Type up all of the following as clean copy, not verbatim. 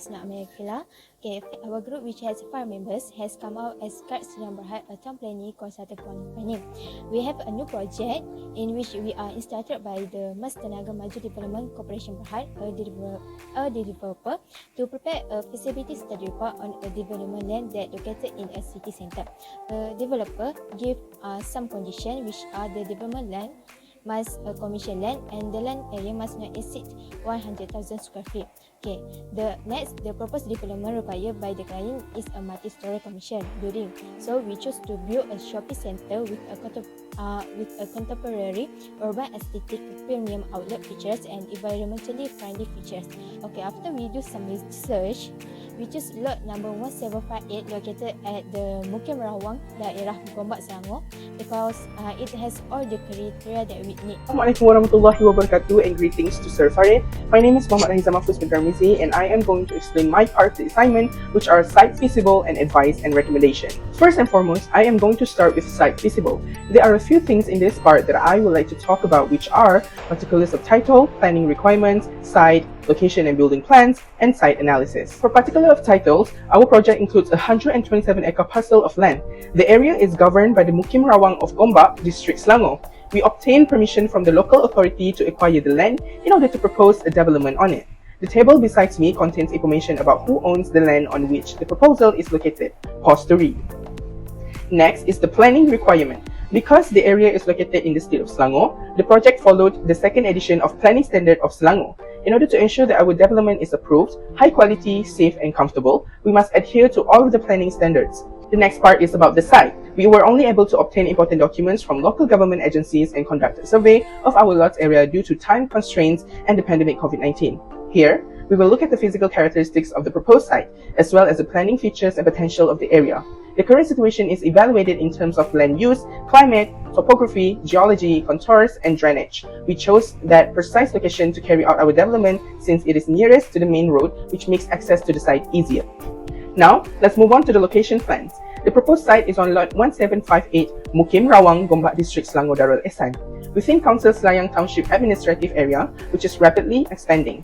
is not AQILAH. Okay, our group, which has 5 members, has come out as Kad Sedang Berhad, a town planning consultant planning. We have a new project in which we are instructed by the Mas Tenaga Maju Development Corporation Berhad, a developer, to prepare a feasibility study report on a development land that located in a city centre. The developer give some conditions, which are the development land must commercial land and the land area must not exceed 100,000 square feet. Okay, the proposed development required by the client is a multi-story commercial building. So we chose to build a shopping center with a contemporary urban aesthetic, premium outlet features and environmentally friendly features. Okay, after we do some research, we choose lot number 1758 located at the Mukim Rawang, daerah Gombak, Selangor, because it has all the criteria that we need. Assalamualaikum warahmatullahi wabarakatuh and greetings to Sir FARID. My name is RAHIZAN MAHFUZ bin TARMIZI and I am going to explain my part of the assignment, which are site feasible and advice and recommendation. First and foremost, I am going to start with site feasible. There are a few things in this part that I would like to talk about, which are particulars of title, planning requirements, site, location and building plans, and site analysis. For particular of titles, our project includes a 127-acre parcel of land. The area is governed by the Mukim Rawang of Gombak, District Selangor. We obtained permission from the local authority to acquire the land in order to propose a development on it. The table besides me contains information about who owns the land on which the proposal is located. Pause to read. Next is the planning requirement. Because the area is located in the state of Selangor, the project followed the second edition of Planning Standard of Selangor. In order to ensure that our development is approved, high quality, safe and comfortable, we must adhere to all of the planning standards. The next part is about the site. We were only able to obtain important documents from local government agencies and conduct a survey of our lot area due to time constraints and the pandemic COVID-19. Here, we will look at the physical characteristics of the proposed site, as well as the planning features and potential of the area. The current situation is evaluated in terms of land use, climate, topography, geology, contours, and drainage. We chose that precise location to carry out our development since it is nearest to the main road, which makes access to the site easier. Now, let's move on to the location plans. The proposed site is on lot 1758, Mukim Rawang, Gombak District, Selangor Darul Ehsan, within Council Selayang Township Administrative Area, which is rapidly expanding.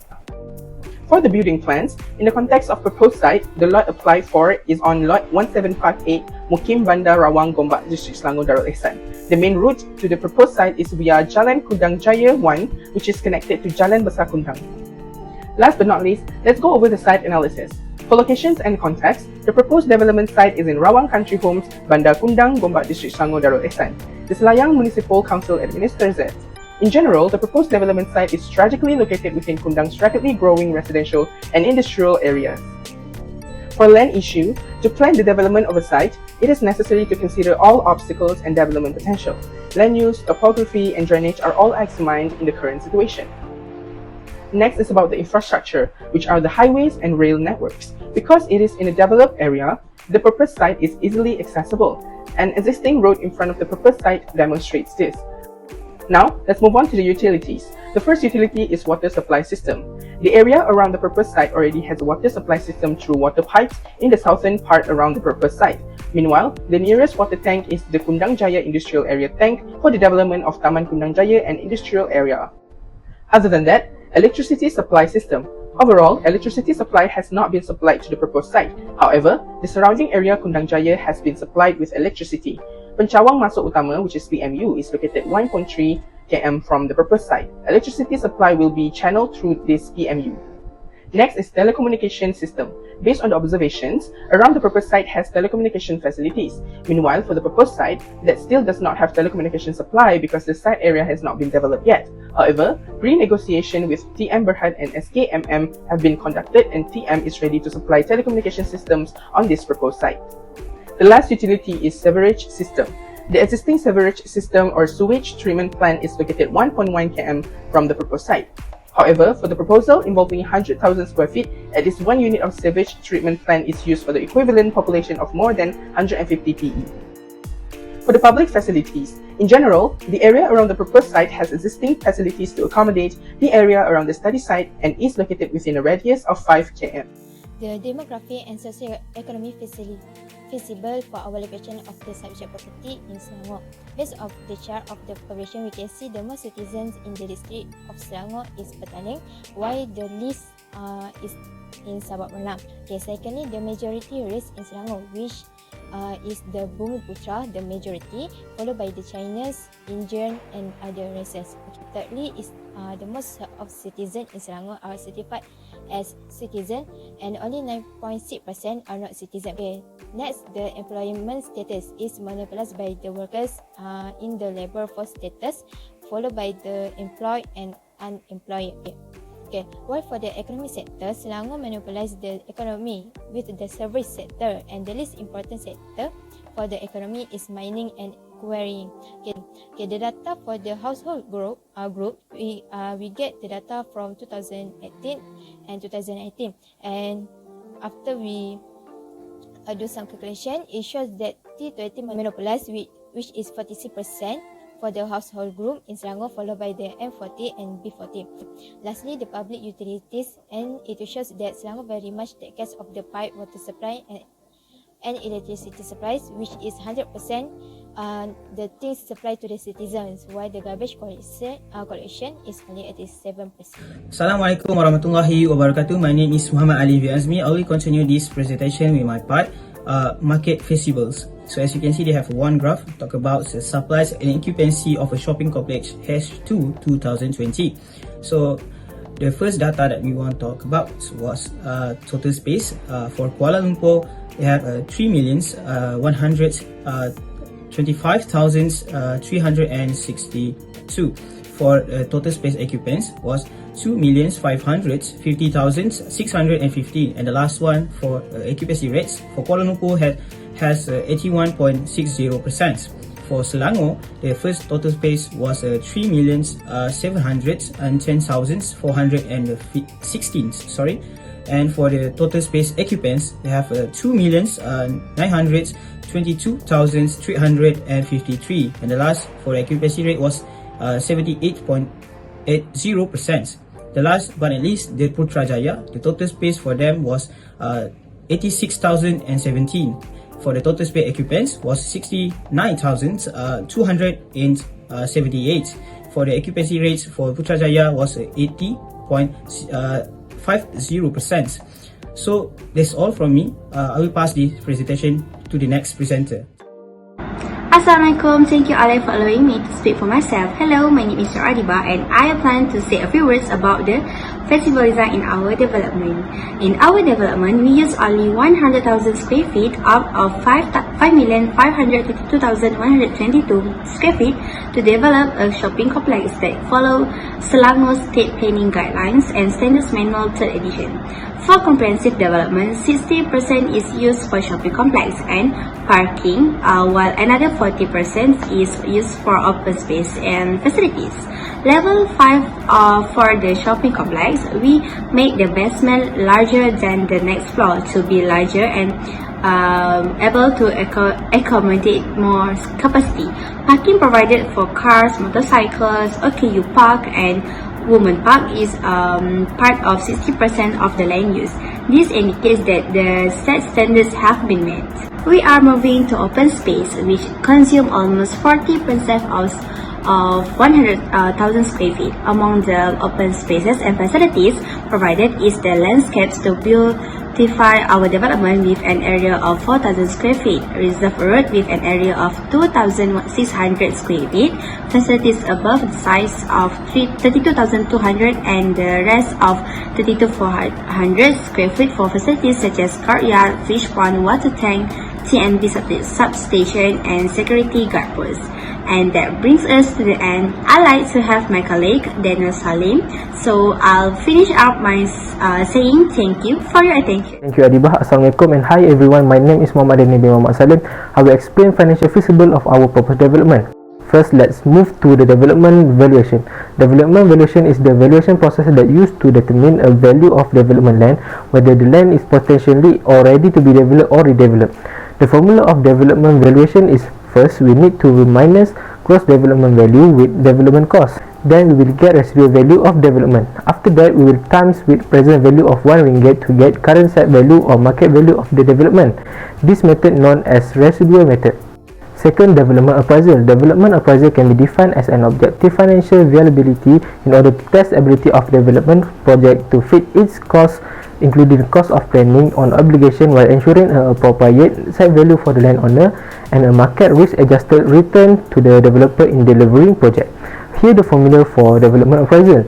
For the building plans, in the context of proposed site, the lot applied for is on lot 1758, Mukim Bandar Rawang, Gombak District, Selangor Darul Ehsan. The main route to the proposed site is via Jalan Kundang Jaya 1, which is connected to Jalan Besar Kundang. Last but not least, let's go over the site analysis. For locations and context, the proposed development site is in Rawang Country Homes, Bandar Kundang, Gombak District, Selangor Darul Ehsan. The Selayang Municipal Council administers it. In general, the proposed development site is strategically located within Kundang's rapidly growing residential and industrial areas. For land issue, to plan the development of a site, it is necessary to consider all obstacles and development potential. Land use, topography, and drainage are all examined in the current situation. Next is about the infrastructure, which are the highways and rail networks. Because it is in a developed area, the proposed site is easily accessible. An existing road in front of the proposed site demonstrates this. Now, let's move on to the utilities. The first utility is water supply system. The area around the proposed site already has a water supply system through water pipes in the southern part around the proposed site. Meanwhile, the nearest water tank is the Kundang Jaya Industrial Area tank for the development of Taman Kundang Jaya and Industrial Area. Other than that, electricity supply system. Overall, electricity supply has not been supplied to the proposed site. However, the surrounding area Kundang Jaya has been supplied with electricity. Pencawang masuk utama, which is PMU, is located 1.3 km from the proposed site. Electricity supply will be channeled through this PMU. Next is telecommunication system. Based on the observations, around the proposed site has telecommunication facilities. Meanwhile, for the proposed site, that still does not have telecommunication supply because the site area has not been developed yet. However, pre-negotiation with TM Berhad and SKMM have been conducted and TM is ready to supply telecommunication systems on this proposed site. The last utility is sewerage system. The existing sewerage system or sewage treatment plant is located 1.1 km from the proposed site. However, for the proposal involving 100,000 square feet, at least one unit of sewage treatment plant is used for the equivalent population of more than 150 PE. For the public facilities, in general, the area around the proposed site has existing facilities to accommodate the area around the study site and is located within a radius of 5 km. The demography and socio-economic feasible for our location of the subject property in Selangor. Based on the chart of the population, we can see the most citizens in the district of Selangor is Petaling, while the least is in Sabak Merlang. Okay, secondly, the majority race in Selangor, which is the Bumiputra, the majority, followed by the Chinese, Indian and other races. Okay, thirdly is the most of citizens in Selangor are certified as citizen and only 9.6% are not citizen. Okay, next, the employment status is monopolized by the workers in the labor force status, followed by the employed and unemployed. Okay, while for the economic sector, Selangor monopolizes the economy with the service sector, and the least important sector for the economy is mining and quarrying. Okay, the data for the household group we get the data from 2018 and 2019, and after we do some calculation, it shows that T20 monopolizes which is 46% for the household group in Selangor, followed by the M40 and B40. Lastly, the public utilities, and it shows that Selangor very much takes care of the pipe water supply and electricity supplies, which is 100% the things supplied to the citizens, while the garbage collection is only 87%. Assalamualaikum warahmatullahi wabarakatuh. My name is Muhammad Ali AZMI. I will continue this presentation with my part, market feasibles. So as you can see, they have one graph talk about the supplies and occupancy of a shopping complex H2 2020. So the first data that we want to talk about was total space. For Kuala Lumpur, they have 3,125,362. For total space occupants was 2,550,615, and the last one for occupancy rates for Kuala Lumpur has 81.60%. For Selangor, the first total space was 3,710,416. And for the total space occupants, they have 2,922,353, and the last for the occupancy rate was 78.80%. The last but not least, the Putrajaya, the total space for them was 86,017. For the total space occupants was 69,278. For the occupancy rates for Putrajaya was 80.50%. So that's all from me. I will pass the presentation to the next presenter. Assalamualaikum, thank you Alif for allowing me to speak for myself. Hello, my name is ADIBAH and I plan to say a few words about the flexible design in our development. In our development, we use only 100,000 square feet out of 5,522,122 square feet to develop a shopping complex that follow Selangor State Planning Guidelines and Standards Manual 3rd edition. For comprehensive development, 60% is used for shopping complex and parking, while another 40% is used for open space and facilities. Level 5 for the shopping complex, we make the basement larger than the next floor to be larger and able to accommodate more capacity. Parking provided for cars, motorcycles, OKU Park and Women Park is part of 60% of the land use. This indicates that the set standards have been met. We are moving to open space, which consume almost 40% of 100,000 square feet. Among the open spaces and facilities provided is the landscapes to beautify our development with an area of 4,000 square feet, reserve road with an area of 2,600 square feet, facilities above the size of 32,200 and the rest of 32,400 square feet for facilities such as courtyard, fish pond, water tank, TNB substation and security guard post. And that brings us to the end. I like to have my colleague Daniel Salim, so I'll finish up my saying thank you for your attention. Thank you ADIBAH. Assalamualaikum and hi everyone. My name is Muhammad Salim. I will explain financial feasible of our proposed development. First, let's move to the development valuation. Development valuation is the valuation process that used to determine a value of development land, whether the land is potentially or ready to be developed or redeveloped. The formula of development valuation is: first, we need to minus gross development value with development cost. Then we will get residual value of development. After that, we will times with present value of 1 ringgit to get current set value or market value of the development. This method known as residual method. Second, development appraisal. Development appraisal can be defined as an objective financial viability in order to test ability of development project to fit its cost including cost of planning on obligation while ensuring an appropriate site value for the landowner and a market risk-adjusted return to the developer in delivering project. Here the formula for development appraisal.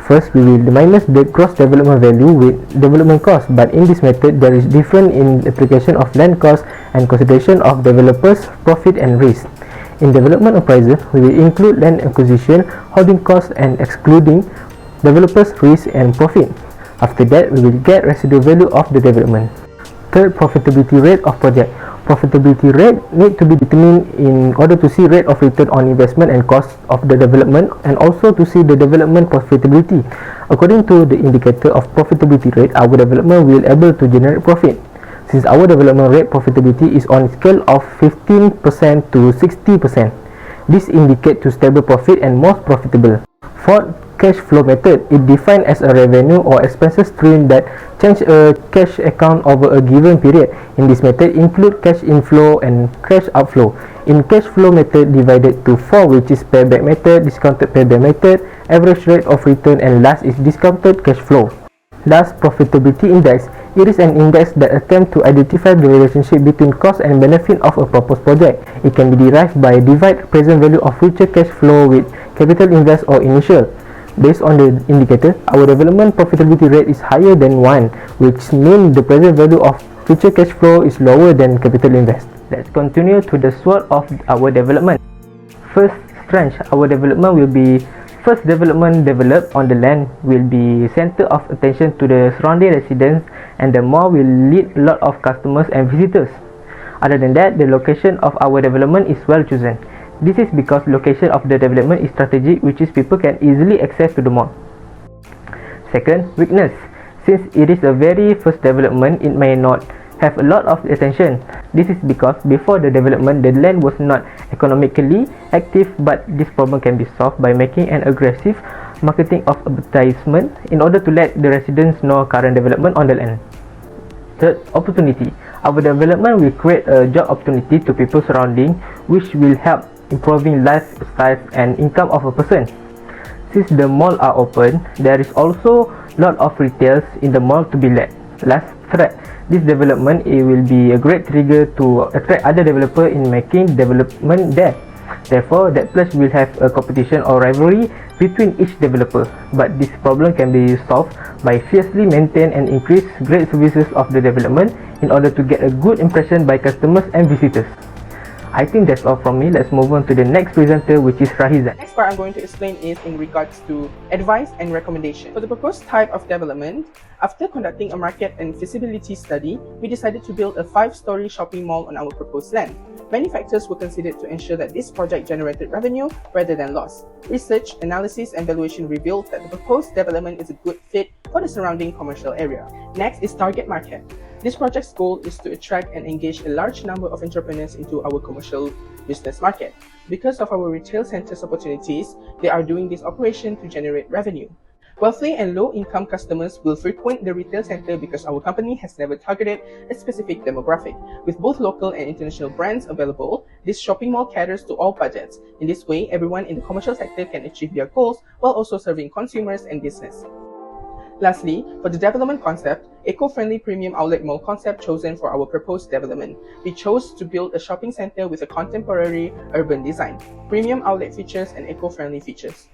First, we will minus the gross development value with development cost, but in this method, there is difference in application of land cost and consideration of developers' profit and risk. In development appraisal, we will include land acquisition, holding cost and excluding developers' risk and profit. After that, we will get residual value of the development. Third, profitability rate of project. Profitability rate need to be determined in order to see rate of return on investment and cost of the development, and also to see the development profitability. According to the indicator of profitability rate, our development will able to generate profit. Since our development rate profitability is on scale of 15% to 60%, this indicate to stable profit and most profitable. Fourth, cash flow method. It defined as a revenue or expenses stream that change a cash account over a given period. In this method, include cash inflow and cash outflow. In cash flow method, divided to 4, which is payback method, discounted payback method, average rate of return, and last is discounted cash flow. Last, profitability index. It is an index that attempts to identify the relationship between cost and benefit of a proposed project. It can be derived by divide present value of future cash flow with capital invest or initial. Based on the indicator, our development profitability rate is higher than 1, which means the present value of future cash flow is lower than capital invest. Let's continue to the SWOT of our development. First tranche, our development will be first development developed on the land will be center of attention to the surrounding residents, and the mall will lead a lot of customers and visitors. Other than that, the location of our development is well chosen. This is because location of the development is strategic, which is people can easily access to the mall. Second, weakness. Since it is a very first development, it may not have a lot of attention. This is because before the development, the land was not economically active, but this problem can be solved by making an aggressive marketing of advertisement in order to let the residents know current development on the land. Third, opportunity. Our development will create a job opportunity to people surrounding, which will help improving lifestyle and income of a person. Since the mall are open, there is also lot of retails in the mall to be let. Last, threat. This development, it will be a great trigger to attract other developer in making development there. Therefore, that place will have a competition or rivalry between each developer. But this problem can be solved by fiercely maintain and increase great services of the development in order to get a good impression by customers and visitors. I think that's all from me. Let's move on to the next presenter, which is RAHIZAN. Next part I'm going to explain is in regards to advice and recommendation. For the proposed type of development, after conducting a market and feasibility study, we decided to build a 5-story shopping mall on our proposed land. Many factors were considered to ensure that this project generated revenue rather than loss. Research, analysis, and valuation revealed that the proposed development is a good fit for the surrounding commercial area. Next is target market. This project's goal is to attract and engage a large number of entrepreneurs into our commercial business market. Because of our retail centers opportunities, they are doing this operation to generate revenue. Wealthy and low-income customers will frequent the retail center because our company has never targeted a specific demographic. With both local and international brands available, this shopping mall caters to all budgets. In this way, everyone in the commercial sector can achieve their goals while also serving consumers and business. Lastly, for the development concept, eco-friendly premium outlet mall concept chosen for our proposed development. We chose to build a shopping center with a contemporary urban design, premium outlet features, and eco-friendly features.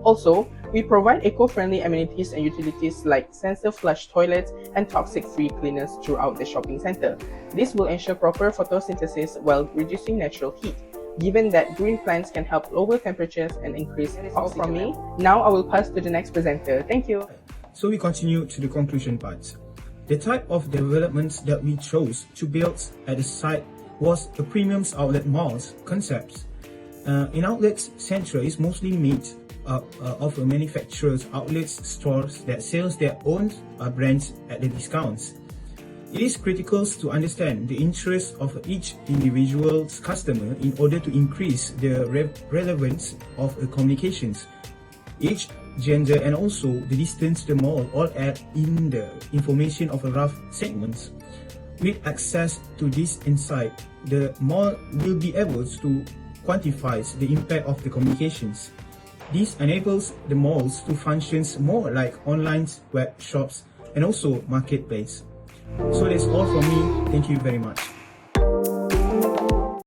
Also, we provide eco-friendly amenities and utilities like sensor flush toilets and toxic-free cleaners throughout the shopping center. This will ensure proper photosynthesis while reducing natural heat, given that green plants can help lower temperatures and increase oxygen. All from me. Now I will pass to the next presenter. Thank you. So we continue to the conclusion part. The type of developments that we chose to build at the site was a premium outlet malls concept. In outlets, Central is mostly made up of manufacturers, outlets, stores that sells their own brands at the discounts. It is critical to understand the interests of each individual's customer in order to increase the relevance of communications. Age, gender, and also the distance to the mall all add in the information of a rough segments. With access to this insight, the mall will be able to quantify the impact of the communications. This enables the malls to function more like online web shops and also marketplace. So that's all from me. Thank you very much.